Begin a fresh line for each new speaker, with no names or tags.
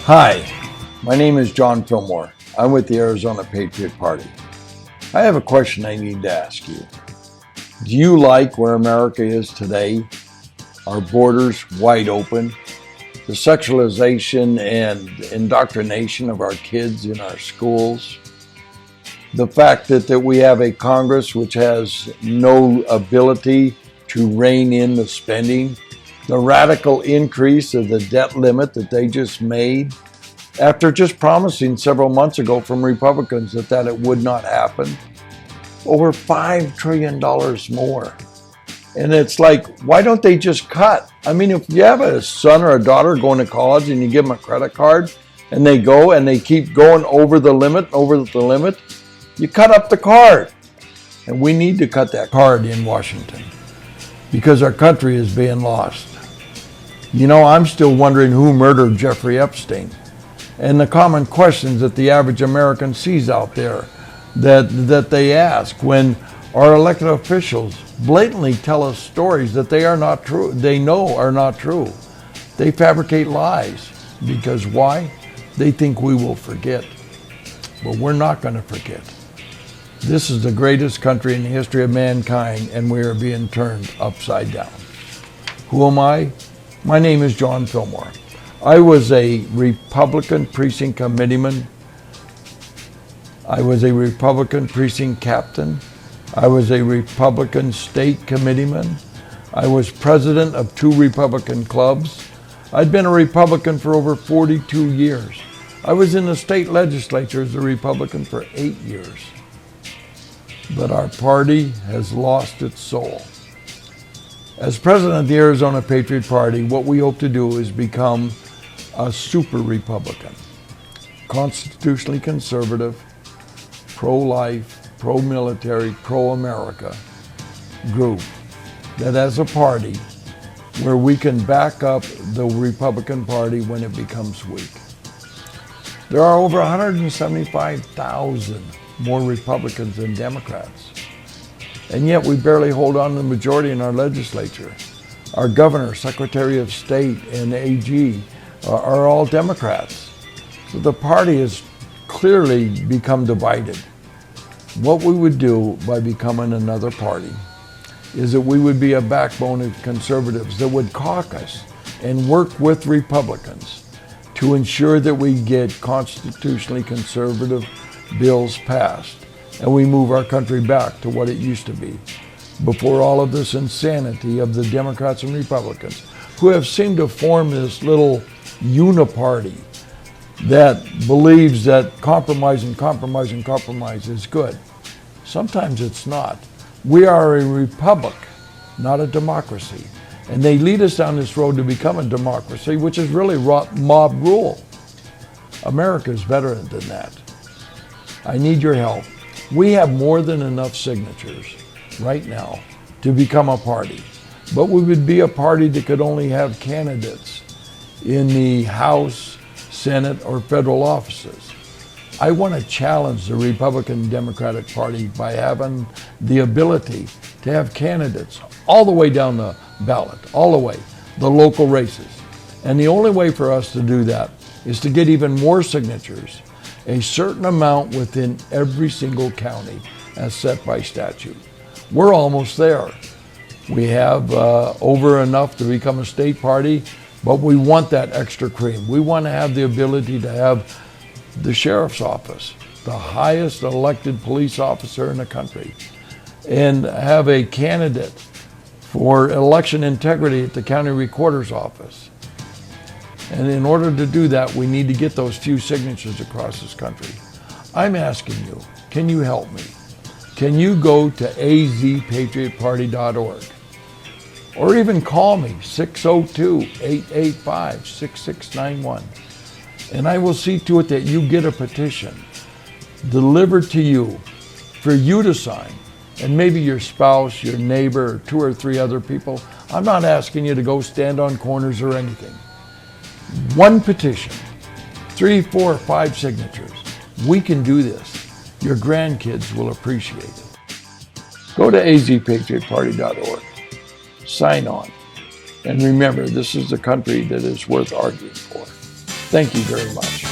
Hi, my name is John Fillmore. I'm with the Arizona Patriot Party. I have a question I need to ask you. Do you like where America is today? Our borders wide open, the sexualization and indoctrination of our kids in our schools, the fact that we have a Congress which has no ability to rein in the spending, the radical increase of the debt limit that they just made, after just promising several months ago from Republicans that it would not happen. Over $5 trillion more. And it's like, why don't they just cut? I mean, if you have a son or a daughter going to college and you give them a credit card and they go and they keep going over the limit, you cut up the card. And we need to cut that card in Washington because our country is being lost. You know, I'm still wondering who murdered Jeffrey Epstein. And the common questions that the average American sees out there that they ask when our elected officials blatantly tell us stories that they are not true, they know are not true. They fabricate lies because why? They think we will forget. But we're not going to forget. This is the greatest country in the history of mankind, and we are being turned upside down. Who am I? My name is John Fillmore. I was a Republican precinct committeeman. I was a Republican precinct captain. I was a Republican state committeeman. I was president of 2 Republican clubs. I'd been a Republican for over 42 years. I was in the state legislature as a Republican for 8 years. But our party has lost its soul. As president of the Arizona Patriot Party, what we hope to do is become a super Republican, constitutionally conservative, pro-life, pro-military, pro-America group that has a party where we can back up the Republican Party when it becomes weak. There are over 175,000 more Republicans than Democrats, and yet we barely hold on to the majority in our legislature. Our governor, secretary of state, and AG are all Democrats. So the party has clearly become divided. What we would do by becoming another party is that we would be a backbone of conservatives that would caucus and work with Republicans to ensure that we get constitutionally conservative bills passed and we move our country back to what it used to be before all of this insanity of the Democrats and Republicans who have seemed to form this little uniparty that believes that compromise is good. Sometimes it's not. We are a republic, not a democracy. And they lead us down this road to become a democracy, which is really mob rule. America is better than that. I need your help. We have more than enough signatures right now to become a party. But we would be a party that could only have candidates in the House, Senate, or federal offices. I want to challenge the Republican Democratic Party by having the ability to have candidates all the way down the ballot, all the way, the local races. And the only way for us to do that is to get even more signatures, a certain amount within every single county as set by statute. We're almost there. We have over enough to become a state party, but we want that extra cream. We want to have the ability to have the sheriff's office, the highest elected police officer in the country, and have a candidate for election integrity at the county recorder's office. And in order to do that, we need to get those few signatures across this country. I'm asking you, can you help me? Can you go to azpatriotparty.org? Or even call me, 602-885-6691. And I will see to it that you get a petition delivered to you for you to sign. And maybe your spouse, your neighbor, or 2 or 3 other people. I'm not asking you to go stand on corners or anything. One petition, 3, 4, 5 signatures. We can do this. Your grandkids will appreciate it. Go to azpatriotparty.org. Sign on. And remember, this is the country that is worth arguing for. Thank you very much.